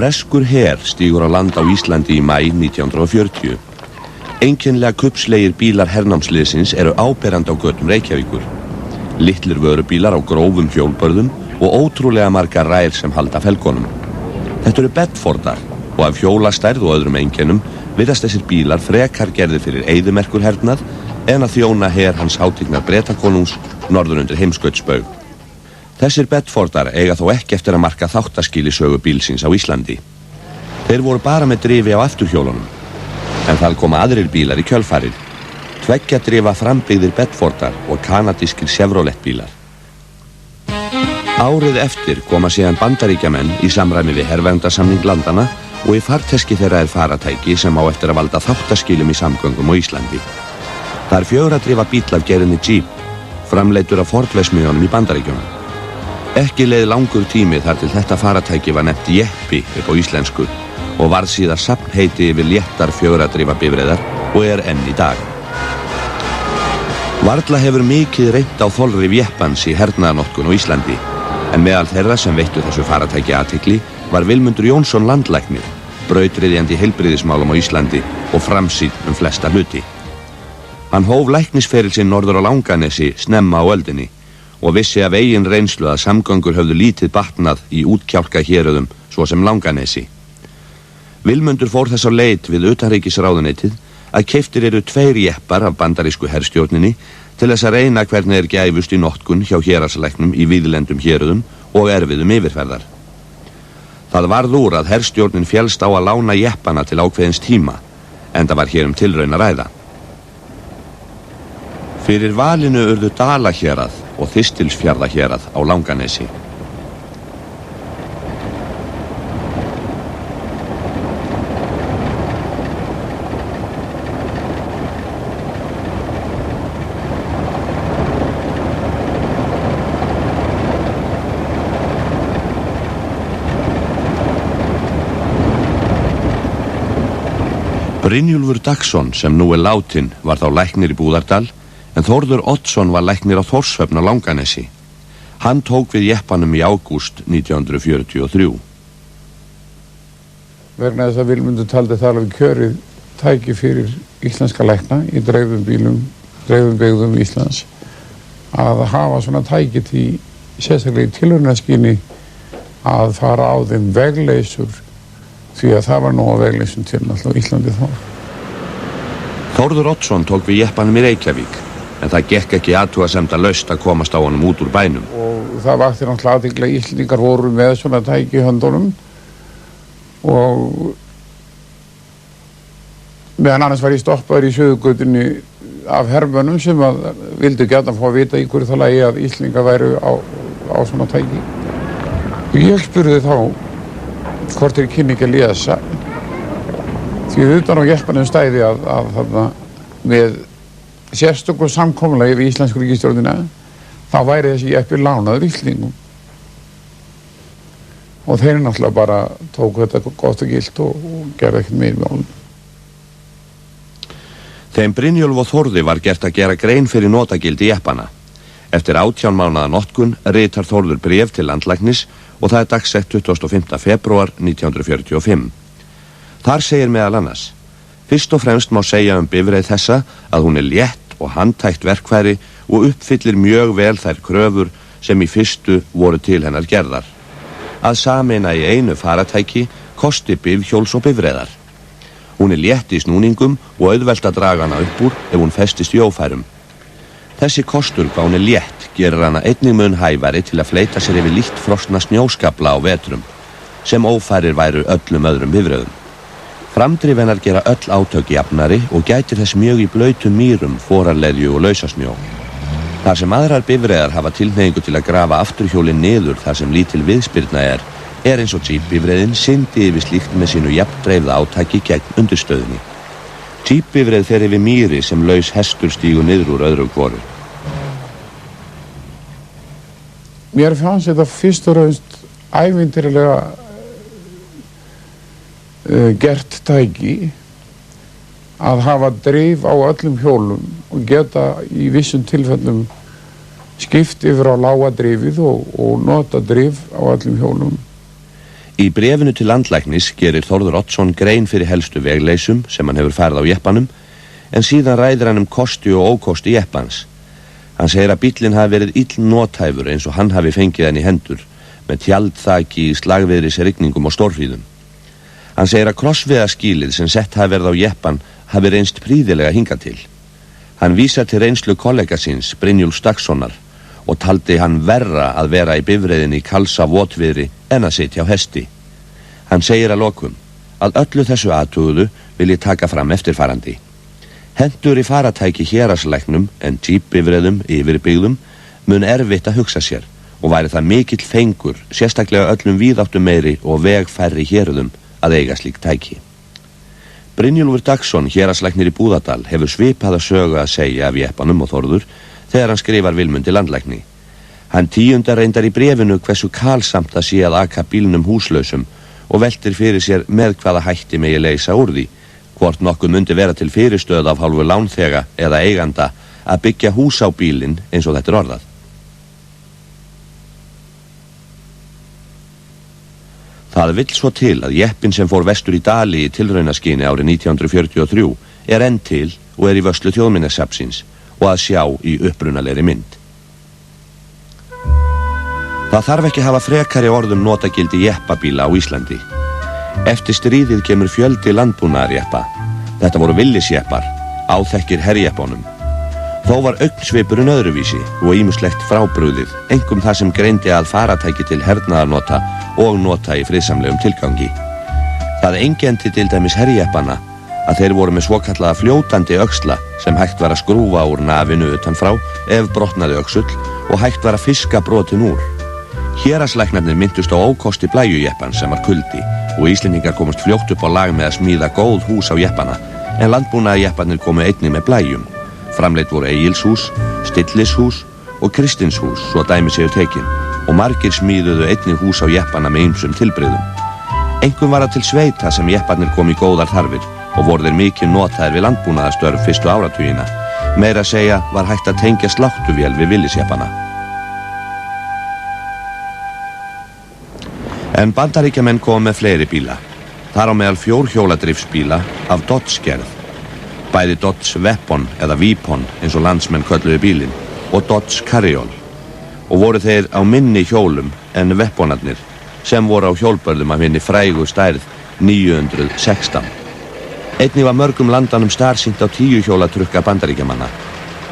Breskur her stígur á land á Íslandi í maí 1940. Einkennilega kubbslegir bílar hernámsliðsins eru áberandi á götum Reykjavíkur. Litlir vörubílar á grófum hjólbörðum og ótrúlega margar rær sem halda felgunum. Þetta eru Bedfordar og af hjólastærð og öðrum einkennum virðast þessir bílar frekar gerðir fyrir eyðimerkurhernað en að þjóna her hans hátignar Bretakonungs norður undir heimskautsbaug. Þessir Bedfordar eiga þó ekki eftir að marka þáttaskil í sögu bílsins á Íslandi. Þeir voru bara með drifi á afturhjólunum, en það koma aðrir bílar í kjölfarið. Tveggja drifa frambyggðir Bedfordar og kanadískir Chevrolet bílar. Árið eftir koma síðan Bandaríkjamenn í samræmi við herverndarsamning landana og í farteski þeirra faratæki sem á eftir að valda þáttaskilum í samgöngum á Íslandi. Það 4 drifa bíll af gerðinni Jeep, framleiddur af Ford-verksmiðjunum í Bandaríkjunum. Ekki leið langur tími þar til þetta faratæki var nefnt jeppi upp á íslensku og varð síðar safnheiti yfir léttar 4 drifa bifreiðar og enn í dag. Varla hefur mikið reynt á þolrif jeppans í hernaðarnotkun á Íslandi, en meðal þeirra sem veittu þessu faratæki athygli var Vilmundur Jónsson landlæknir, brautryðjandi í heilbrigðismálum á Íslandi og framsýnn flesta hluti. Hann hóf læknisferil sinn norður á Langanesi snemma á öldinni og vissi af eigin reynslu að samgöngur höfðu lítið batnað í útkjálka héröðum svo sem Langanesi. Vilmundur fór þess á leit við utanríkisráðuneytið að keyptir eru 2 jeppar af bandarísku herstjórninni til þess að reyna hvernig gæfust í notkun hjá héraðslæknum í víðlendum héröðum og erfiðum yfirferðar. Það varð úr að herstjórnin féllst á að lána jeppana til ákveðins tíma, enda var hér tilraun að ræða. Fyrir valinu urðu Dalahérað og Þistilsfjarðarhérað á Langanesi. Brynjúlfur Dagsson, sem nú látinn, var þá læknir í Búðardal, en Þórður Oddsson var læknir á Þórshöfn á Langanesi. Hann tók við jeppanum í ágúst 1943. Vegna þess að Vilmundur taldi það alveg kjörið tæki fyrir íslenska lækna í dreifðum bílum, dreifðum byggðum Íslands að hafa svona tæki til sérstaklega í tilraunaskyni að fara á þeim vegleysur, því að það var nú að vegleysum til alltaf Íslandi þá. Þórður Oddsson tók við jeppanum í Reykjavík, en það gekk ekki athugasemdalaust að komast á honum út úr bænum. Og það vakti náttúrulega athygli að Íslendingar voru með svona tæki í höndunum og meðan annars var ég stoppaður í Suðurgötunni af hermönnum sem að vildu gjarnan fá að vita í hverju það lagi að Íslendingar væru á svona tæki. Og ég spurði þá hvort þeir kynni ekki að lesa, því utan á jeppanum stæði að þarna með sérstöku samkomulagi við íslensku ríkisstjórnina þá væri þessi jeppi lánaður Íslendingum. Og þeir náttúrulega bara tóku þetta gott og gilt og gerði ekkert meir með honum. Þeim Brynjólf og Þórði var gert að gera grein fyrir notagildi jeppana. Eftir 18 mánaða notkun ritar Þórður bréf til landlæknis og það dagsett 25. febrúar 1945. Þar segir meðal annars: fyrst og fremst má segja bifreið þessa að hún létt og handtækt verkfæri og uppfyllir mjög vel þær kröfur sem í fyrstu voru til hennar gerðar. Að sameina í einu faratæki kosti bifhjóls og bifreiðar. Hún létt í snúningum og auðvelt að draga hana upp úr ef hún festist í ófærum. Þessi kostur hvað hún létt gerir hana einnig mun hæfari til að fleyta sér yfir lítt frosna snjóskafla á vetrum, sem ófærir væru öllum öðrum bifreiðum. Framdrif hennar gera öll átök jafnari og gætir þess mjög í blautum mýrum, forarleðju og lausasnjó. Þar sem aðrar bifreiðar hafa tilhneigingu til að grafa afturhjólin niður þar sem lítil viðspyrna er eins og Jeep-bifreiðin syndi yfir slíkt með sínu jafndreifða átaki gegn undirstöðinni. Jeep-bifreið fer yfir mýri sem laus hestur stígur niður úr öðru hvoru. Mér fannst þetta fyrst og raunst ævintýralega gert tæki að hafa drif á öllum hjólum og geta í vissum tilfellum skipt yfir á lága drifið og nota drif á öllum hjólum. Í bréfinu til landlæknis gerir Þórður Oddsson grein fyrir helstu vegleysum sem hann hefur farið á jeppanum, en síðan ræðir hann kosti og ókosti jeppans. Hann segir að bíllinn hafi verið illnothæfur eins og hann hafi fengið hann í hendur, með tjaldþaki í slagviðris rigningum og stórhríðum. Hann segir að krossviðaskýlið sem sett hafi verið á jeppan hafi reynst prýðilega hingað til. Hann vísar til reynslu kollega síns, Brynjúlfs Dagssonar, og taldi hann verra að vera í bifreiðinni í kalsa votviðri en að sitja á hesti. Hann segir að lokum að öllu þessu athuguðu vil ég taka fram eftirfarandi. Hendur í faratæki héraðslæknum en jeepbifreiðum yfir byggðum mun erfitt að hugsa sér og væri það mikill fengur, sérstaklega öllum víðáttum meiri og vegfærri héruðum að eiga slík tæki. Brynjúlfur Dagsson, héraðslæknir í Búðardal, hefur svipaða sögu að segja af jeppanum og Þórður þegar hann skrifar Vilmundi landlækni. Hann tíundar reyndar í bréfinu hversu kalsamt það sé að aka bílnum húslausum og veltir fyrir sér með hvaða hætti megi leysa úr því, hvort nokkuð mundi vera til fyrirstöð af hálfu lánþega eða eiganda að byggja hús á bílinn eins og þetta orðað. Það vill svo til að jeppin sem fór vestur í Dali í tilraunaskyni árið 1943 enn til og í vörslu Þjóðminjasafnsins og að sjá í upprunalegri mynd. Það þarf ekki hafa frekari orðum notagildi jeppabíla á Íslandi. Eftir stríðið kemur fjöldi landbúnaðarjeppa. Þetta voru villisjeppar, áþekkir herjeppunum. Þó var augnsvipurinn öðruvísi og ýmislegt frábrugðið, einkum það sem greindi að faratæki til hernaðarnota og nota í friðsamlegum tilgangi. Það einkenndi til dæmis herjeppana að þeir voru með svokallaða fljótandi öxla sem hægt var að skrúfa úr nafinu utanfrá ef brotnaði öxull og hægt var að fiska brotin úr. Héraðslæknarnir minntust á ókosti blæjujeppan sem var kuldi og Íslendingar komust fljótt upp á lag með að smíða góð hús á jeppana, en landbúnaðarjepparnir komu einnig með blæjum. Framleitt voru Egilshús, Stillishús og Kristinshús, svo dæmi séu tekin, og margir smíðuðu einnig hús á jeppana með ýmsum tilbrigðum. Einkum var það til sveita sem jepparnir kom í góðar þarfir og voru þeir mikið notaðir við landbúnaðarstörf fyrstu áratugina. Meira að segja var hægt að tengja sláttuvél við villisjeppana. En Bandaríkjamenn komu með fleiri bíla. Þar á meðal fjórhjóladrifsbíla af Dodge-gerð. Bæði Dodge Weapon eða Weapon eins og landsmenn kölluðu bílinn og Dodge Carryall. Og voru þeir á minni hjólum en Weaponarnir sem voru á hjólbörðum af hinni frægu stærð 916. Einnig var mörgum landanum starsýnt á 10 hjólatrukka Bandaríkjamanna.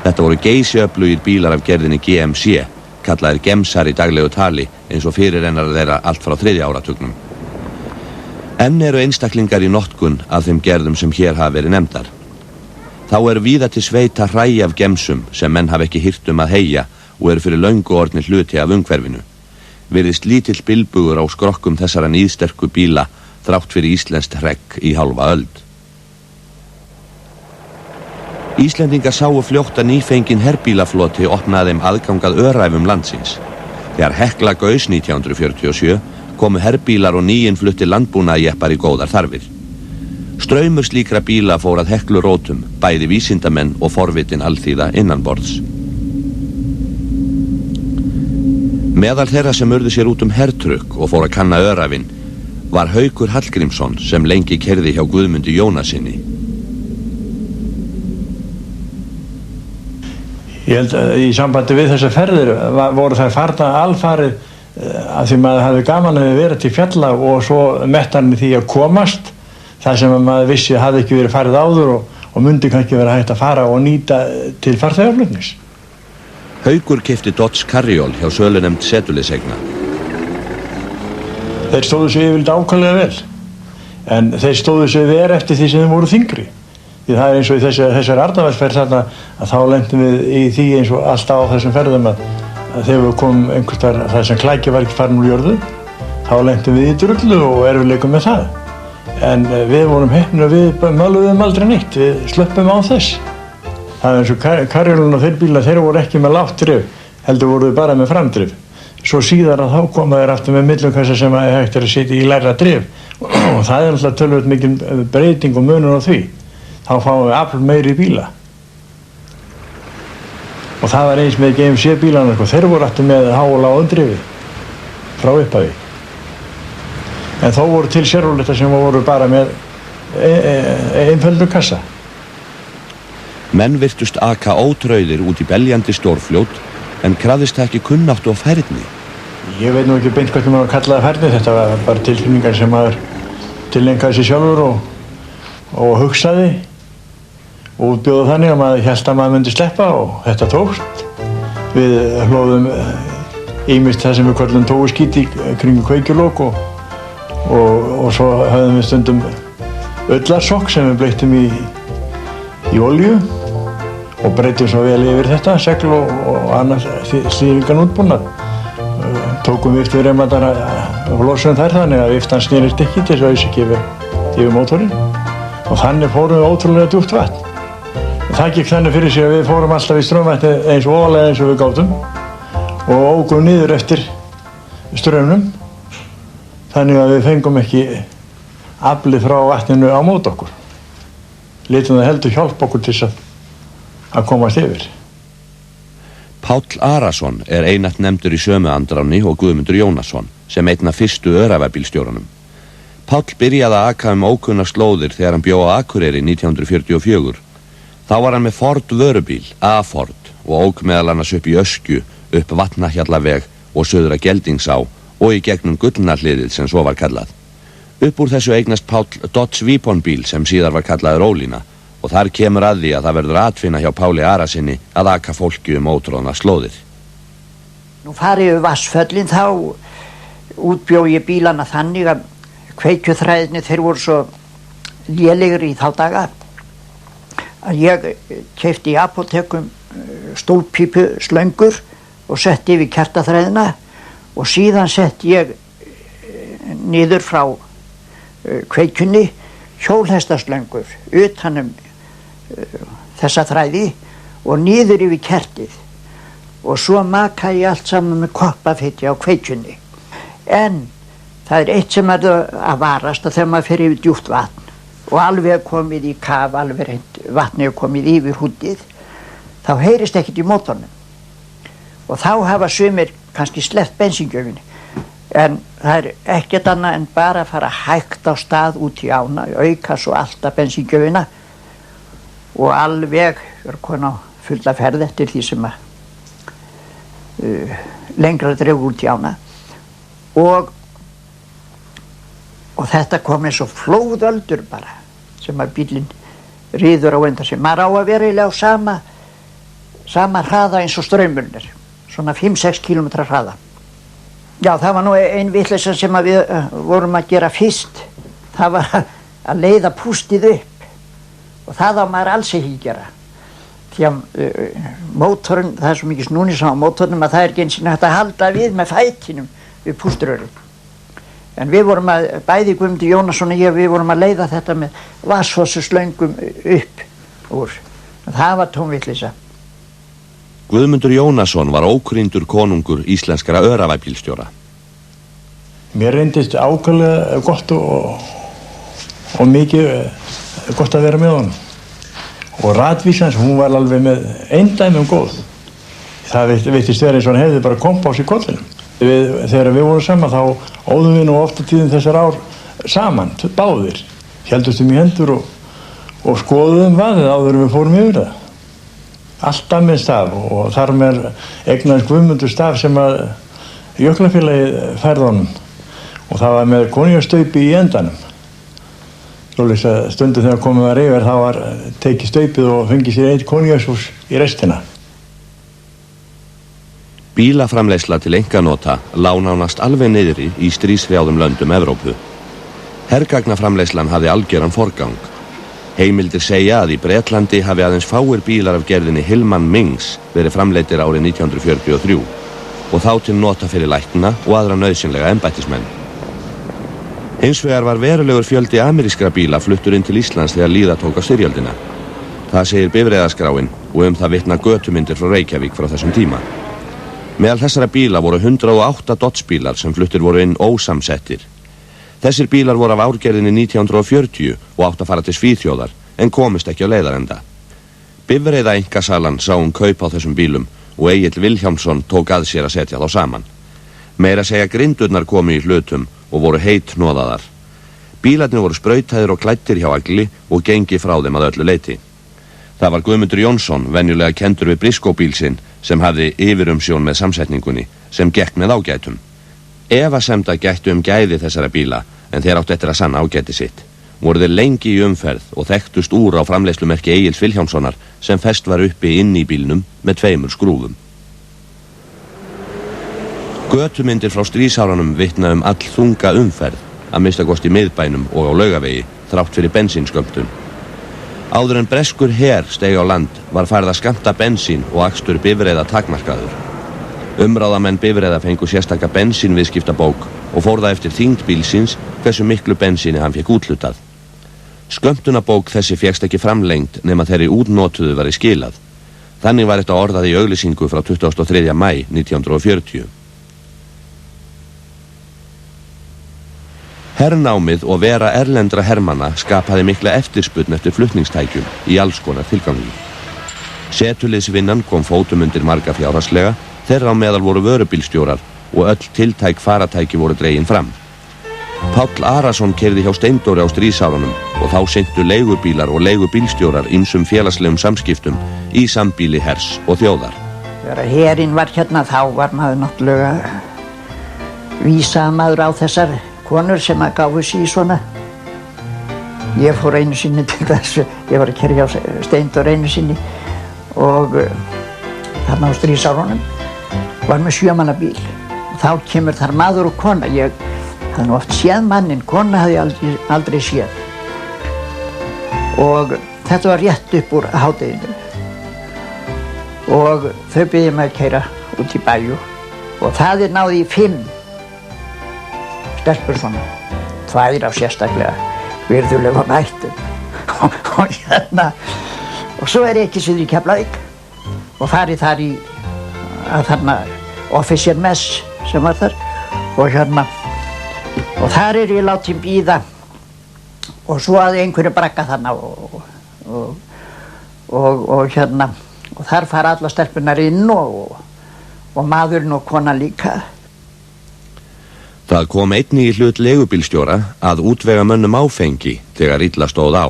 Þetta voru geysiöflugir bílar af gerðinni GMC, kallaðir gemsar í daglegu tali eins og fyrirrennarar þeirra allt frá 3. áratugnum. Enn eru einstaklingar í notkun af þeim gerðum sem hér hafa verið nefndar. Þá eru víða til sveita hræ af gemsum sem menn hafa ekki hirt að heyja og eru fyrir löngu orðnir hluti af umhverfinu. Virðist lítill bilbugur á skrokkum þessara níðsterku bíla þrátt fyrir íslenskt hregg í hálfa öld. Íslendingar sáu fljótt að nýfengin herbílafloti opnaði þeim aðgangað öræfum landsins. Þegar Hekla gaus 1947 komu herbílar og nýinnflutti landbúnaðarjeppar í góðar þarfir. Straumur slíkra bíla fór að Heklu rótum, bæði vísindamenn og forvitin alþýða innanborðs. Meðal þeirra sem urðu sér út hertrukk og fór að kanna öræfin var Haukur Hallgrímsson sem lengi keyrði hjá Guðmundi Jónasinni. Ég held að í sambandi við þessar ferðir voru þær farna alfarið að því maður hafði gaman að vera til fjalla og svo mettan því að komast þar sem maður vissi að hafði ekki verið farið áður og myndi kannski vera hægt að fara og nýta til farþegaflutnings. Haukur keypti Dodge Carryall hjá sölunefnd Setuliðsegna. Þeir stóðu sig yfirleitt ákaflega vel, en þeir stóðu sig verr eftir því sem þeir voru þyngri. Því það eins og í þessari Arnarvatnsferð þarna að þá lentum við í því eins og alltaf á þessum ferðum að þegar við komum einhvers staðar þar sem klækja var ekki farin úr jörðu, þá lentum við í drullu og erfiðleikum með það. En við vorum heppnir og við möluðum aldrei neitt, við slöppum á þess. Það er eins og Carryallinn og þeir bílar, þeir voru ekki með lágt drif, heldur voru bara með framdrif. Svo síðar að þá koma þeir aftur með millumkassa sem hægt að sitja í lægra drif og það er alltaf töluvert mikil breyting og munur á því. Þá fáum við afl meiri bíla. Og það var eins með GMC bílana, þeir voru aftur með há- og lágundrifi frá upphafi. En þó voru til Chevroletar sem voru bara með einföldu kassa. Menn virtust aka ótrauðir út í beljandi stórfljót en krafðist það ekki kunnáttu og færni. Ég veit nú ekki beint hvað maður kallaði færni, þetta var bara tilfinningar sem maður tileinkaði sér sjálfur og hugsaði og útbjóða þannig að maður hélt að maður myndi sleppa og þetta tókst. Við hlóðum ýmist það sem við köllum tófuskít í kringu kveikjulok og svo höfðum við stundum ullarsokk sem við bleyttum í olíu og breytum svo vel yfir þetta, segl og annars stýringan útbúnað. Tókum við remadar og losum þær þannig að viftan snerist ekki til þess að auðvitað ekki yfir mótorinn og þannig fórum við ótrúlega djúpt vatn. Það gekk þannig fyrir sig að við fórum alltaf í straumvatni eins og ofalega eins og við gátum og ógum niður eftir straumnum þannig að við fengum ekki aflið frá vatninu á móti okkur. Litum það heldur hjálpa okkur til þess að komast yfir. Páll Arason einatt nefndur í sömu andráni og Guðmundur Jónasson sem einna fyrstu öræfabílstjórunum. Páll byrjaði að aka ókunnar slóðir þegar hann bjó á Akureyri 1944. Þá var hann með Ford vörubíl, A-Ford, og ók meðal annars upp í Öskju, upp Vatnahjallaveg og suður að Geldingsá og í gegnum Gullnahliðið sem svo var kallað. Upp úr þessu eignast Páll Dodge Vipon bíl sem síðar var kallaður Ólína og þar kemur að því að það verður atfinna hjá Páli Arasyni að aka fólki ótróðna slóðir. Nú farið við Vatnsföllin þá útbjó ég bílana þannig að kveikjuþræðinni þeir voru svo lélegir í þá daga að ég keypti í apótekum stólpípu slöngur og setti yfir kertaþræðina og síðan setti ég niður frá kveikjunni hjólhestaslöngur utanum þessa þræði og niður yfir kertið og svo makaði ég allt saman með koppafeiti á kveikjunni. En það eitt sem að varast að þegar maður fer yfir djúpt vatn og alveg komið í kaf, alveg reynd vatnið komið yfir húddið, þá heyrist ekkert í mótornum og þá hafa sumir kannski sleppt bensíngjöfinni. En það ekkert annað en bara að fara hægt á stað út í ána, auka svo alltaf bensíngjöfina og alveg kona fulla ferð eftir því sem að lengra dreif út í ána og þetta kom eins og flóðöldur bara sem að bílinn riður á undan sig. Maður á að vera eiginlega á sama hraða eins og straumurinn svona 5-6 km hraða. Já, það var nú ein vitleysa sem að við vorum að gera fyrst. Það var að leiða pústið upp og það á maður alls ekki gera. Því að mótorinn, það svo mikið snúnis á mótornum að það ekki eins og hægt að halda við með fætinum við púströrum. En við vorum að, bæði Guðmundur Jónasson og ég, við vorum að leiða þetta með vatnsfosslöngum upp úr. Það var tóm vitleysa. Guðmundur Jónasson var ókrýndur konungur íslenskara öræfabílstjóra. Mér reyndist ákaflega gott og mikið gott að vera með honum. Og ratvísans, hún var alveg með eindæmum góð. Það veittist vera eins og hann hefði bara kompás í kollinum. Þegar við vorum saman þá óðum við nú ofta tíðum þessar ár saman, báðir. Héldustum í hendur og skoðum vaðið áður en við fórum yfir það. Alltaf með staf og þar með eignaðist Guðmundur staf sem að Jöklafélagið færði honum og það var með konjastaupi í endanum. Svoleiðis að stundum þegar komum var yfir þá var tekið staupið og fengið sér eitt konjashús í restina. Bílaframleiðsla til einkanota lá nánast alveg niðri í stríðshrjáðum löndum Evrópu. Hergagnaframleiðslan hafði algjöran forgang. Heimildir segja að í Bretlandi hafi aðeins fáir bílar af gerðinni Hillman Mings verið framleiddir árið 1943 og þá til nota fyrir lækna og aðra nauðsynlega embættismenn. Hins vegar var verulegur fjöldi amerískra bíla fluttur inn til Íslands þegar líða tók á styrjöldina. Það segir bifreiðaskráin og það vitna götumyndir frá Reykjavík frá þessum tíma. Meðal þessara bíla voru 108 Dodge bílar sem fluttir voru inn ósamsettir. Þessir bílar voru af árgerðinni 1940 og átt að fara til Svíþjóðar en komist ekki á leiðarenda. Bifreiðaeinkasalan sá kaup á þessum bílum og Egill Vilhjálmsson tók að sér að setja þá saman. Meira segja grindurnar komu í hlutum og voru heithnoðaðar. Bílarnir voru sprautaðir og klæddir hjá agli og gengi frá þeim að öllu leyti. Það var Guðmundur Jónsson, venjulega kendur við Briscoe-bíl sinn, sem hafði yfirumsjón með samsetningunni, sem gekk með ágætum. Efasemda gættu gæði þessara bíla, en þeir áttu eftir að sanna ágæti sitt. Voru þeir lengi í umferð og þekktust úr á framleiðslumerki Egils Vilhjálmssonar, sem fest var uppi inn í bílnum með 2 skrúfum. Götumyndir frá stríðsárunum vitna allþunga umferð, að minnstakosti í miðbænum og á Laugavegi, þrátt fyrir bensínskömmtun. Áður en breskur her steig á land var farið að skammta bensín og akstur bifreiða takmarkaður. Umráðamenn bifreiða fengu sérstaka bensínviðskiptabók og fór það eftir þyngd bílsins hversu miklu bensíni hann fékk úthlutað. Skömmtunabók þessi fékkst ekki framlengt nema þeirri útnotuðu væri skilað. Þannig var þetta orðað í auglýsingu frá 23. maí 1940. Hernámið og vera erlendra hermanna skapaði mikla eftirspurn eftir flutningstækjum í alls konar tilgangi. Setuliðsvinnan kom fótum undir marga fjárhagslega, þeirra á meðal voru vörubílstjórar og öll tiltæk faratæki voru dregin fram. Páll Arason keyrði hjá Steindóri á stríðsárunum og þá sinntu leigubílar og leigubílstjórar ýmsum félagslegum samskiptum í sambíli hers og þjóðar. Þegar herinn var hérna þá var maður náttúrulega vísamaður á þessar konur sem að gáfu sig í svona. Ég fór einu sinni til þessu, ég var að keyra hjá Steindór einu sinni og þarna á stríðsárunum var með 7 manna bíl. Þá kemur þar maður og kona, ég hafði nú oft séð mannin, kona hafði ég aldrei séð. Og þetta var rétt upp úr hádeginu. Og þau biðja mig að keyra út í bæju og það náði í 5 stelpur svona, 2 af sérstaklega virðulegum ættum. Og svo ekki suður í Keflavík og farið þar í þarna officer mess sem var þar og þar ég látin bíða og svo að einhverju bragga þarna og þar fara alla stelpunar inn og maðurinn og konan líka. Það kom einnig í hlut leigubílstjóra að útvega mönnum áfengi þegar illa stóð á,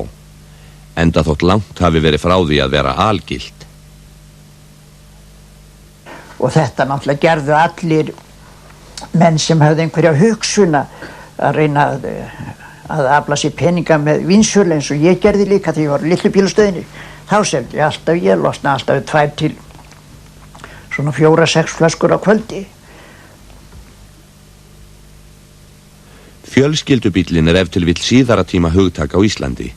enda þótt langt hafi verið frá því að vera algilt. Og þetta náttúrulega gerðu allir menn sem hafði einhverja hugsun að reyna að afla sér peninga með vínsölu eins og ég gerði líka þegar ég var á litlu bílastöðinni. Þá seldi ég losnaði alltaf 2 til svona 4-6 flöskur á kvöldi. Fjölskyldubíllinn ef til vill síðara tíma hugtak á Íslandi,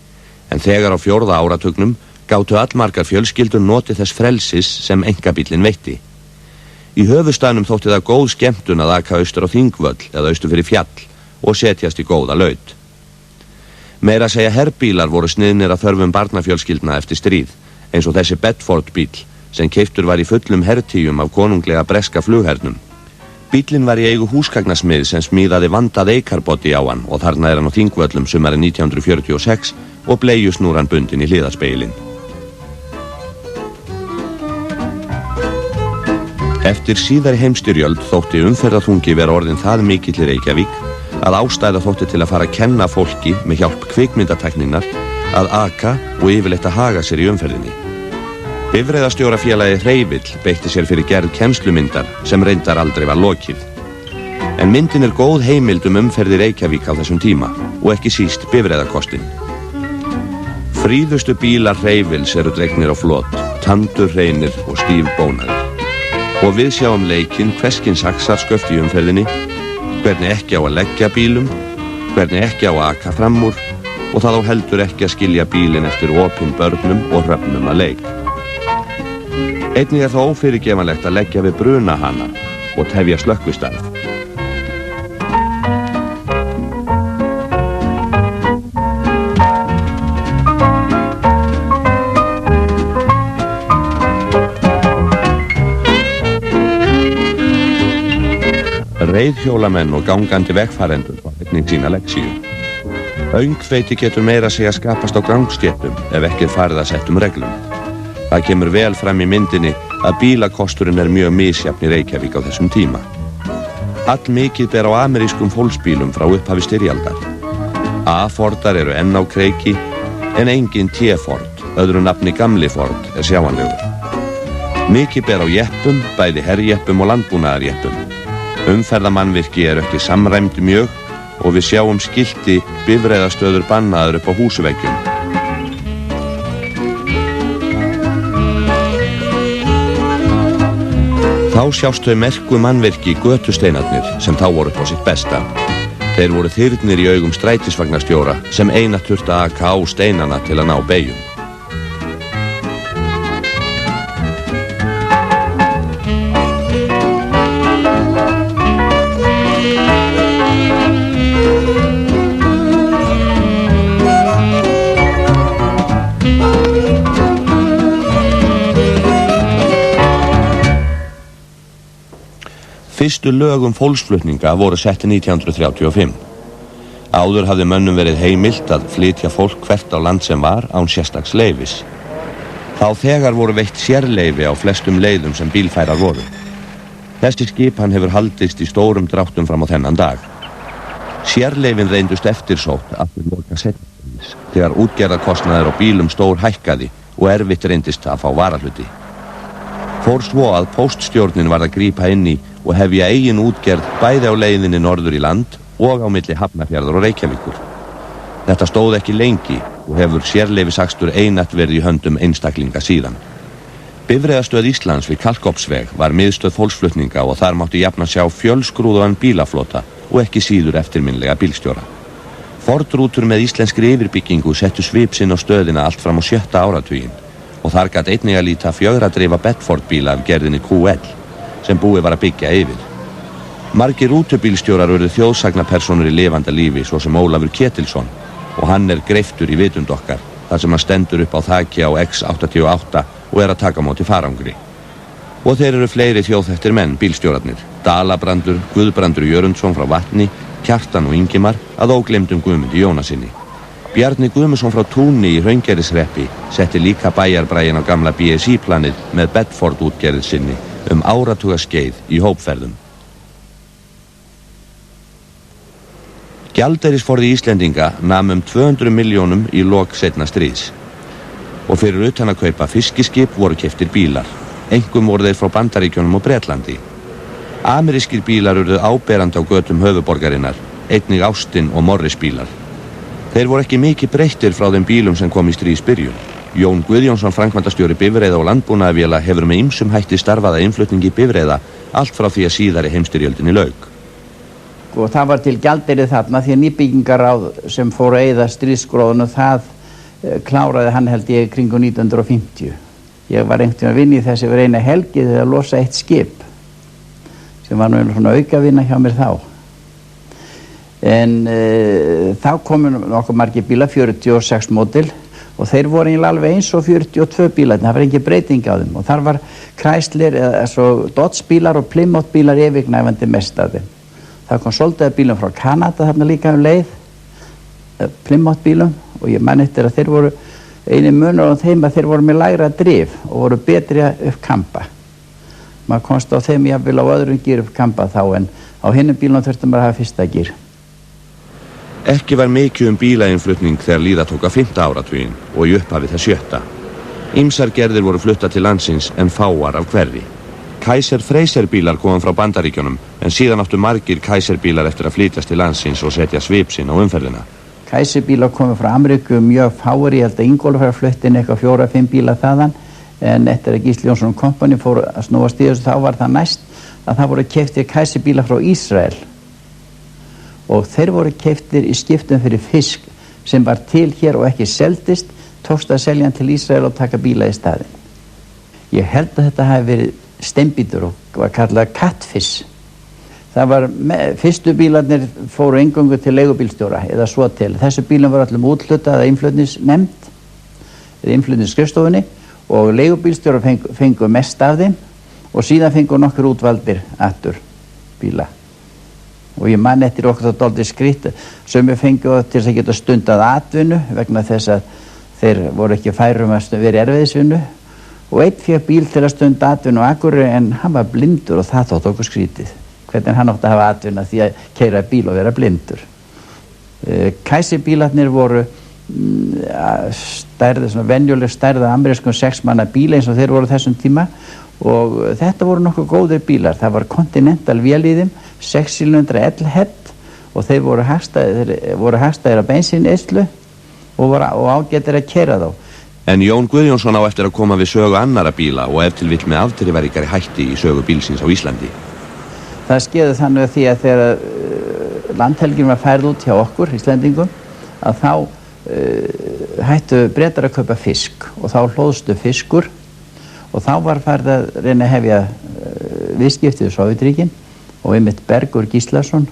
en þegar á 4. áratugnum gátu allmargar fjölskyldur notið þess frelsis sem einkabíllinn veitti. Í höfuðstaðnum þótti það góð skemmtun að aka austur á Þingvöll eða austur fyrir fjall og setjast í góða laut. Meira að segja herbílar voru sniðnir að þörfum barnafjölskyldna eftir stríð, eins og þessi Bedford bíll sem keyptur var í fullum hertíum af konunglega breska flughernum. Bíllinn var í eigu húsgagnasmið sem smíðaði vandað eikarboddi á hann og þarna hann á Þingvöllum sumarið 1946 og bleiusnúran bundin í hliðarspeilin. Eftir síðari heimstyrjöld þótti umferðarþungi vera orðin það mikill í Reykjavík að ástæða þótti til að fara að kenna fólki með hjálp kvikmyndatækninnar að aka og yfirleitt að haga sér í umferðinni. Bifreiðastjórafélagið Hreyvill beitti sér fyrir gerð kennslumyndar sem reyndar aldrei var lokið. En myndin góð heimild umferð í Reykjavík á þessum tíma og ekki síst bifreiðakostin. Fríðustu bílar Hreyvills eru dregnir á flot, tandurhreinir og stífbónaðir. Og við sjáum leikinn hvers kyns haxarsköft í umferðinni, hvernig ekki á að leggja bílum, hvernig ekki á að aka fram úr og það á heldur ekki að skilja bílinn eftir opin börnum og hröfnum að leik. Einnig það ófyrirgefanlegt að leggja við brunahana og tefja slökkvistarf. Reiðhjólamenn og gangandi vegfarendur var einnig sína leksíu. Öngþveiti getur meira að segja skapast á gangstéttum ef ekki farið að settum reglum. Það kemur vel fram í myndinni að bílakosturinn mjög misjafn í Reykjavík á þessum tíma. Allmikið ber á amerískum fólksbílum frá upphafi styrjaldar. A-Fordar eru enn á kreiki, en engin T-Ford, öðru nafni Gamli Ford, sjáanlegur. Mikið ber á jeppum, bæði herjeppum og landbúnaðarjeppum. Umferðamannvirki eru ekki samræmd mjög og við sjáum skilti bifreiðastöður bannaður upp á húsveggjum. Þá sjást þau merku mannvirki götusteinarnir sem þá voru upp á sitt besta. Þeir voru þyrnir í augum strætisvagnastjóra sem einatt þurfti að aka á steinana til að ná beygjum. Fyrstu lög fólksflutninga voru sett 1935. Áður hafði mönnum verið heimilt að flytja fólk hvert á land sem var án sérstaks leyfis. Þá þegar voru veitt sérleyfi á flestum leiðum sem bílfærar voru. Þessi skipan hefur haldist í stórum dráttum fram á þennan dag. Sérleyfin reyndust eftirsótt aftur loka seinnis, þegar útgerðarkostnaður á bílum stór hækkaði og erfitt reyndist að fá varahluti. Fór svo að póststjórnin varð að grípa inn í og hefja eigin útgerð bæði á leiðinni norður í land og á milli Hafnarfjarðar og Reykjavíkur. Þetta stóð ekki lengi og hefur sérleyfisakstur einatt verið í höndum einstaklinga síðan. Bifreiðastöð Íslands við Kalkofnsveg var miðstöð fólksflutninga og þar mátti jafnan sjá fjölskrúðugan bílaflota og ekki síður eftirminnilega bílstjóra. Fordrútur með íslenskri yfirbyggingu settu svip sinn á stöðina allt fram á 7. áratuginn og þar gat einnig að líta 4 dreifa Bedford bíla af gerðinni QL sem búið var að byggja yfir. Margir rútubílstjórar urðu þjóðsagnapersónur í lifanda lífi svo sem Ólafur Ketilsson og hann er greiftur í vitund okkar þar sem hann stendur upp á þaki á X88 og er að taka á móti farangri. Og þeir eru fleiri þjóðþekktir menn, bílstjórarnir, Dalabrandur, Guðbrandur Jörundsson frá Vatni, Kjartan og Ingimar að ógleymdum Guðmundi Jónasinni. Bjarni Guðmundsson frá Túni í Hraungerðishreppi setti líka bæjarbrægin á gamla BSI-planið með Bedford útgerð sinni áratugaskeið í hópferðum. Gjaldeyrisforði Íslendinga nam 200 milljónum í lok seinna stríðs og fyrir utan að kaupa fiskiskip voru keyptir bílar. Einkum voru þeir frá Bandaríkjunum og Bretlandi. Amerískir bílar urðu áberandi á götum höfuborgarinnar, einnig Austin og Morris bílar. Þeir voru ekki mikið breyttir frá þeim bílum sem kom í stríðsbyrjun. Jón Guðjónsson, framkvæmdastjóri bifreiða og landbúnaðarvéla, hefur með ýmsum hætti starfað að innflutningi bifreiða allt frá því að síðari heimsstyrjöldinni lauk. Og það var til gjaldeyri þarna því að nýbyggingaráð sem fór að eyða stríðsgróðun og það kláraði hann held ég kringu 1950. Ég var einhvern veginn að vinna í þessi fyrir eina helgi þegar að losa eitt skip sem var nú svona aukavinna hjá mér þá. En þá komu nokkuð margir bílar, 46 módel og þeir voru eiginlega alveg eins og 42 bílar, það var engin breyting á þeim og þar var Chrysler, Dodge bílar og Plymouth bílar yfirgnæfandi mest af þeim. Það kom svolítið bílum frá Kanada þarna líka leið, Plymouth bílum og ég man eftir að þeir voru eini munur á þeim að þeir voru með lægra drif og voru betri að uppkampa. Maður komst á þeim jafnvel á öðrum gír uppkampa þá en á hinnum bílum þurfti maður að hafa fyrsta gír. Ekki var mikið bílainnflutning þegar líða tók að 5. áratuginn og í upphafi þess 7. Ýmsar gerðir voru fluttar til landsins en fáar af hverri. Kaiser Fraser bílar komum frá Bandaríkjunum en síðan áttu margir Kaiser bílar eftir að flytjast til landsins og setja svip sinn á umferðina. Kaiser bílar komum frá Ameríku mjög fáir, ég held að Ingólfur flutti inn eitthvað 4-5 bílar þaðan en eftir að Gísli Jónsson Company fór að snúast í þessu þá var það næst að það voru keyptir Kaiser bílar frá Ísrael og þeir voru keyptir í skiptum fyrir fisk sem var til hér og ekki seldist, tókst að selja hann til Ísrael og taka bíla í staðinn. Ég held að þetta hafi verið steinbítur og var kallað catfish. Það var, fyrstu bílarnir fóru eingöngu til leigubílstjóra eða svo til. Þessu bílum var allum úthlutað að innflutningsnefnd eða innflutningsskrifstofunni og leigubílstjóra fengu mest af þeim og síðan fengu nokkur útvaldir aftur bíla. Og ég man eftir okkur þá dálítið skrýtt sem ég fengu til þess að geta stundað atvinnu vegna þess að þeir voru ekki færum að vera erfiðisvinnu og einn fékk bíl til að stunda atvinnu á Akureyri en hann var blindur og það þótt okkur skrýtið. hvernig hann átti að hafa atvinna því að keyra bíl og vera blindur. Kæsibílarnir voru stærði, svona venjuleg stærða amerískum 6 manna bíla eins og þeir voru þessum tíma og þetta voru nokkuð góðir bílar. Það var Continental vél í þeim, 6 cylindra L-head og þeir voru hagstæðir á bensíneyslu og ágætir að keyra þá. En Jón Guðjónsson á eftir að koma við sögu annara bíla og ef til vill með afdrifaríkari hætti í sögu bílsins á Íslandi. Það skeði þannig að því að þegar landhelgin var færð út hjá okkur, Íslendingum, að þá hættu Bretar að kaupa fisk og þá hlóðstu fiskur og þá var farið að reyna að hefja viðskipti við Sovétríkin og einmitt Bergur Gíslason,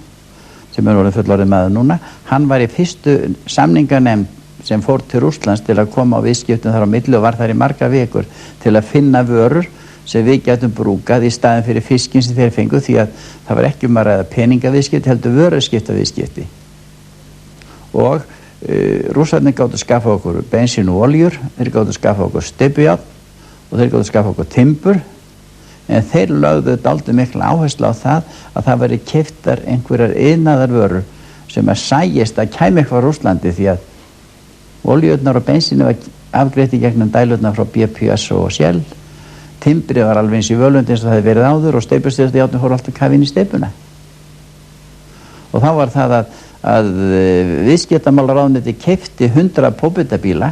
sem orðinn fullorðinn maður núna, hann var í fyrstu samninganefnd sem fór til Rússlands til að koma á viðskiptum þar á milli og var þar í marga vikur til að finna vörur sem við gætum brúkað í staðin fyrir fiskinn sem þeir fengu því að það var ekki að ræða peningaviðskipti heldur vöruskiptaviðskipti. Og Rússarnir gátu skaffa okkur bensín og oljur, þeir gátu skaffa okkur steypujárn og þeir gátu skaffa okkur timbur en þeir lögðu dálítið mikla áherslu á það að það væri keyptar einhverjar iðnaðarvörur sem að sæjist að kæmi eitthvað Rússlandi því að oljurnar og bensínu var afgreitt í gegnum dælurnar frá BPS og Shell. Timbrið var alveg eins í völundi eins og það hefði verið áður og steypustjórnarjárnir fóru alltaf kafinn í steypuna. Og þá var það að viðskiptamálaráðuneytið keypti 100 póputabíla.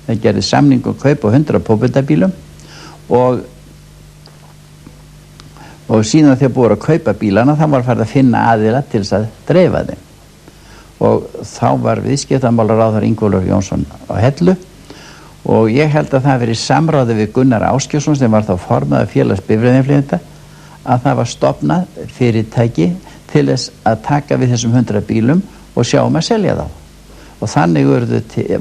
Það gerði samning og kaup á 100 póputabílum og síðan þegar búið að kaupa bílana þá var farið að finna aðila til þess að dreifa þeim. Og þá var viðskiptamálaráðherra Ingólfur Jónsson á Hellu og ég held að það verið samráði við Gunnar Áskjösson sem var þá formaður félags bifreiðinflytjenda að það var stofnað fyrirtæki til þess að taka við þessum 100 bílum og sjá að selja þá. Og þannig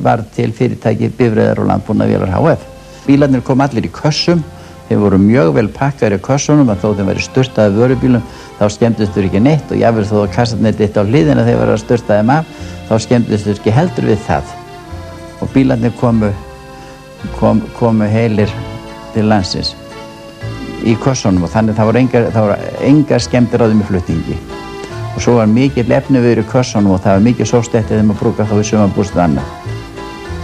var til fyrirtæki Bifreiðar og landbúnaðarvélar HF. Bílarnir kom allir í kössum, þeir voru mjög vel pakkaðir í kössunum að þó þeim væri sturtaði vörubílum þá skemmtist þau ekki neitt og jafnvel þó að kassarnir ditt á hliðina þegar var að sturta þeim af þá skemmtist þau ekki heldur við það og bílarnir komu heilir til landsins í kössunum og þannig það voru engar skemmtir á þeim í flutningi og svo var mikið efniviður í kössunum og það var mikið sóstættið þeim að brúka þá við sumarbústað annað.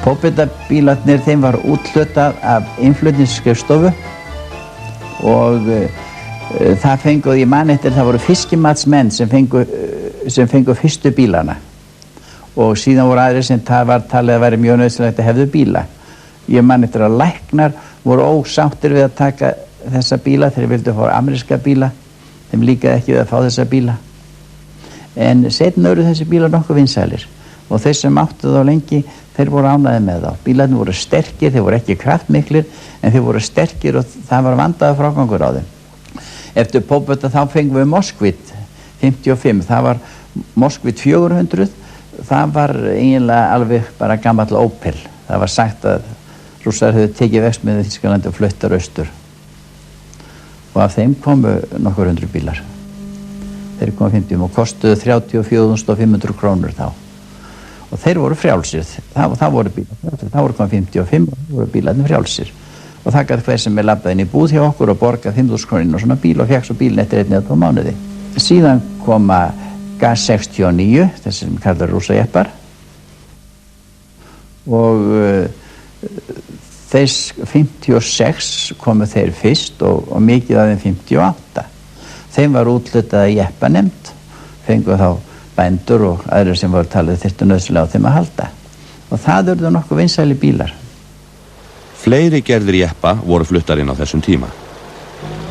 Póputabílarnir þeim var úthlutað af innflutningsskrifstofu og það fenguð, ég man eftir, það voru fiskimatsmenn sem fengu fyrstu bílana og síðan voru aðrir sem var talið að væri mjög nauðsynlegt að hefðu bíla. Ég man eftir að læknar voru ósáttir við að taka þessa bíla, þeir vildu fá ameríska bíla, þeim líkaði ekki við að fá þessa bíla. En seinna eru þessi bílar nokkuð vinsælir og þeir sem áttu þá lengi, þeir voru ánægðir með þá. Bílarnir voru sterkir, þeir voru ekki kraftmiklir, en þeir voru sterkir og það var vandaður frágangur á þeim. Eftir Póputa þá fengum við Moskvit 55, það var Moskvit 400, það var eiginlega alveg bara gamall Opel. Það var sagt að Rússar hefðu tekið verksmiðju í Þýskalandi og fluttar austur. Og af þeim komu nokkur 100 bílar. Þeir komu 50 og kostuðu 34.500 krónur þá. Og þeir voru frjálsir, það voru bílar, það voru komið 55 og voru bílarnir frjálsir. Og það gæti hver sem labbaði inn í búð hjá okkur og borgaði 5.000 krónur og svona bíl og fekk svo bílinn eftir 1 eða 2 mánuði. Síðan koma GAZ 69, þessi sem kallar rússajeppar og þess 56 komu þeir fyrst og mikið af þeim 58. Þeim var úthlutað að jeppanemnd, fengu þá bændur og aðrir sem voru talið þyrftu nauðsynlega á þeim að halda. Og það urðu nokkuð vinsæli bílar. Fleiri gerðir jeppa voru fluttar inn á þessum tíma.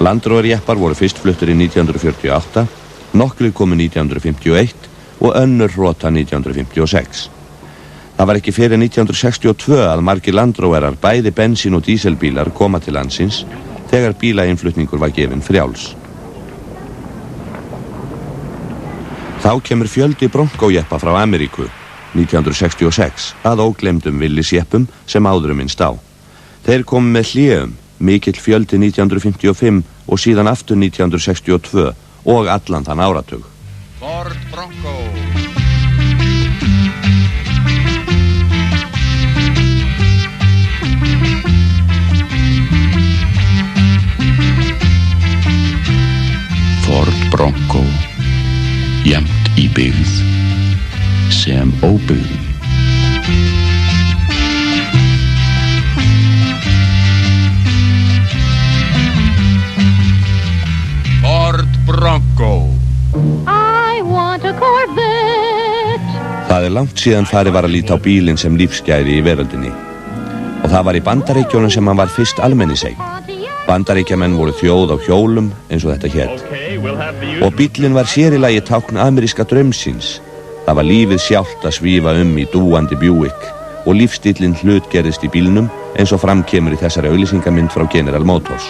Landróðarjeppar voru fyrst fluttir í 1948, nokkrir komu 1951 og önnur rota 1956. Það var ekki fyrir 1962 að margir landróðarar bæði bensín- og díselbílar koma til landsins þegar bílainnflutningur var gefinn frjáls. Þá kemur fjöldi Bronco-jeppa frá Ameríku 1966 að óglemdum Willys-jeppum sem áðurum minnst á. Þeir komu með hléum, mikill fjöldi 1955 og síðan aftur 1962 og allan þann áratug. Ford Bronco. Ford jafnt í byggð sem óbyggðum. Ford Bronco. I want a Corvette. Það langt síðan farið var að líta á bílinn sem lífsgæði í veröldinni. Og það var í Bandaríkjunum sem hann var fyrst almenniseign. Bandaríkjamenn voru þjóð á hjólum eins og þetta hét. Og bíllinn var sér í lagi tákn ameríska draumsins. Það var lífið sjálft að svífa í dúandi Buick og lífstíllinn hlutgerðist í bílnum eins og framkemur í þessari auglýsingamynd frá General Motors.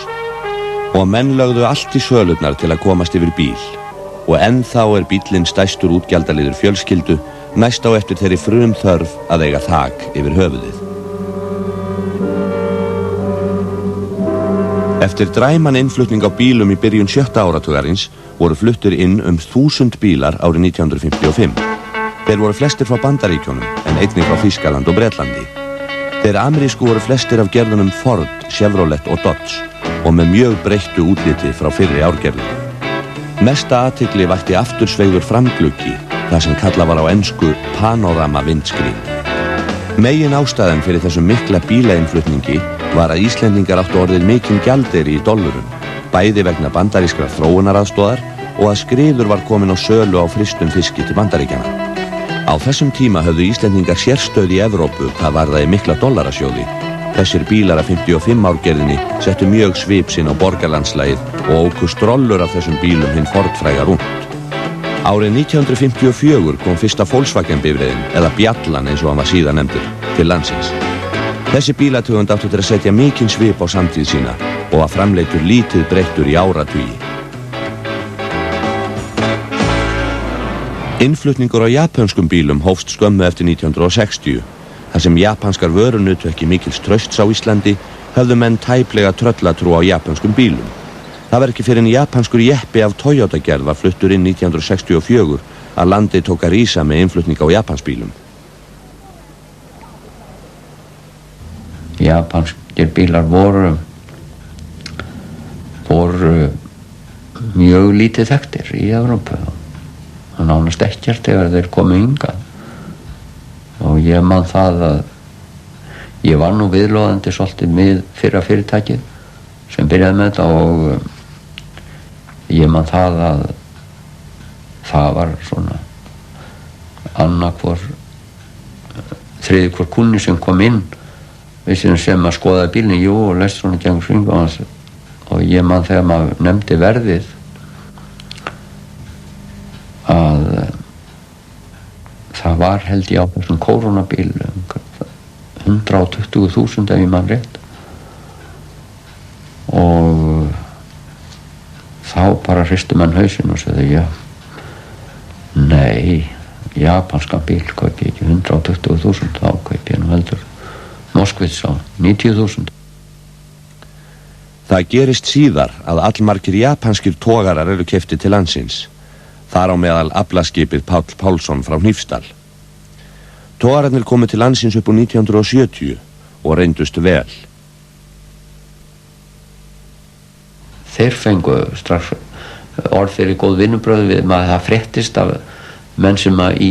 Og menn lögðu allt í sölurnar til að komast yfir bíl. Og ennþá bíllinn stærstur útgjaldaliður fjölskyldu, næst á eftir þeirri frumþörf að eiga þak yfir höfuðið. Eftir dræman innflutning á bílum í byrjun 7. áratugarins voru fluttir inn 1000 bílar árið 1955. Þeir voru flestir frá Bandaríkjunum en einnig frá Þýskaland og Bretlandi. Þeir amerísku voru flestir af gerðunum Ford, Chevrolet og Dodge og með mjög breyttu útliti frá fyrri árgerðum. Mesta athygli vakti aftursveigður framgluggi, það sem kallað var á ensku panorama windscreen. Megin ástæðan fyrir þessum mikla bílainnflutningi var að Íslendingar áttu orðið mikinn gjaldeyri í dollurum, bæði vegna bandarískrar þróunaraðstoðar og að skriður var komin á sölu á frystum fiski til Bandaríkjanna. Á þessum tíma höfðu Íslendingar sérstöð í Evrópu hvað varðaði mikla dollarasjóði. Þessir bílar af 55 árgerðinni settu mjög svip sinn á borgarlandslagið og óku strollur af þessum bílum hinn Ford-fræga rúnt. Árið 1954 kom fyrsta Volkswagen-bifreiðin, eða Bjallan eins og hann var síðan nefndur, til landsins. Þessi bílategund áttu til að setja mikinn svip á samtíð sína og að framleitur lítið breyttur í áratugi. Innflutningur á japönskum bílum hófst skömmu eftir 1960. Þar sem japanskar vörur nutu ekki mikils trausts á Íslandi, höfðu menn tæplega tröllatrú á japönskum bílum. Það var ekki fyrir en japanskur jeppi af Toyota-gerð var fluttur inn 1964 að landið tók að rísa með innflutning á japansbílum. Japanskir bílar voru mjög lítið þekktir í Evrópu. Það nánast ekkert þegar þeir komu hingað. Og ég man það að ég var nú viðloðandi svolítið með fyrra fyrirtækið sem byrjaði með þetta og ég man það að það var svona annarkvor þriði hvor kunni sem kom inn sem að skoða bílinn, og lest svona gengur kring og ég man þegar maður nefndi verðið að það var held ég á þessum koronabíl 120.000 ef ég man rétt og þá bara hristu menn hausinn og sagði nei, japanskan bíl kaupi ekki 120.000, þá kaupi ég nú heldur Moskvits á 90.000. Það gerist síðar að allmargir japanskir togarar eru keyptir til landsins. Þar á meðal aflaskipið Páll Pálsson frá Hnífsdal. Togararnir komu til landsins upp úr 1970 og reyndust vel. Þeir fengu strax orð fyrir góð vinnubröð við maður það fréttist af menn sem að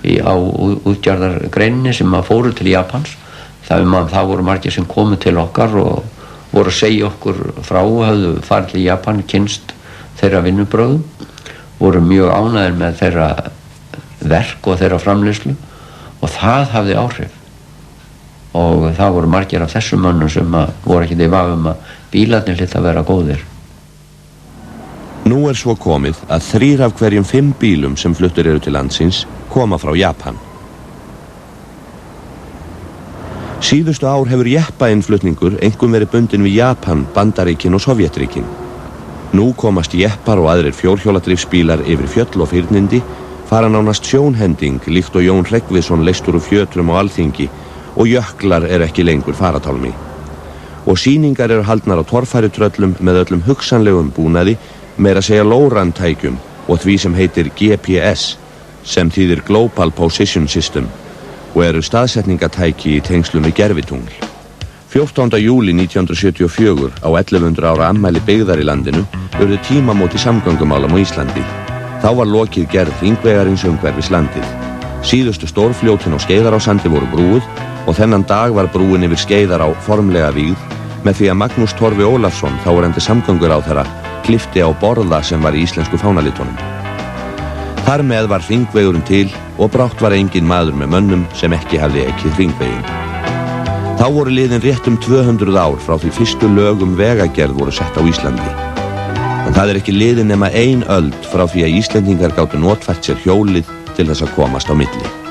á útgerðargreininni sem að fóru til Japans. Það voru margir sem komu til okkar og voru að segja okkur frá og höfðu farið til Japan, kynst þeirra vinnubröðum, voru mjög ánægðir með þeirra verk og þeirra framleiðslu og það hafði áhrif. Og það voru margir af þessum mönnum sem voru ekki í vafa að bílarnir hlyti að vera góðir. Nú svo komið að 3 af hverjum 5 bílum sem fluttur eru til landsins koma frá Japan. Síðustu ár hefur jeppainflutningur einkum verið bundinn við Japan, Bandaríkin og Sovjetríkin. Nú komast jeppar og aðrir fjórhjóladrifsbílar yfir fjöll og fyrnindi, fara nánast sjónhending líkt og Jón Hreggviðsson leystur úr fjötrum á Alþingi og jöklar ekki lengur faratálmi. Og sýningar eru haldnar á torfærutröllum með öllum hugsanlegum búnaði, meira segja lórantækjum og því sem heitir GPS, sem þýðir Global Position System, og eru staðsetningatæki í tengslum við gervitungl. 14. júlí 1974 á 1100 ára afmæli byggðar í landinu urðu tímamót í samgöngumálum á Íslandi. Þá var lokið gerð hringvegarins umhverfis landið. Síðustu stórfljótin á Skeiðarársandi voru brúuð og þennan dag var brúin yfir Skeiðará formlega vígð með því að Magnús Torfi Ólafsson, þáverandi samgönguráðherra, klippti á borða sem var í íslensku fánalitunum. Þar með var hringvegurinn til og brátt var engin maður með mönnum sem ekki hafði ekið hringveginn. Þá voru liðin rétt 200 ár frá því fyrstu lög vegagerð voru sett á Íslandi. En það ekki liðin nema 1 öld frá því að Íslendingar gátu notfært sér hjólið til þess að komast á milli.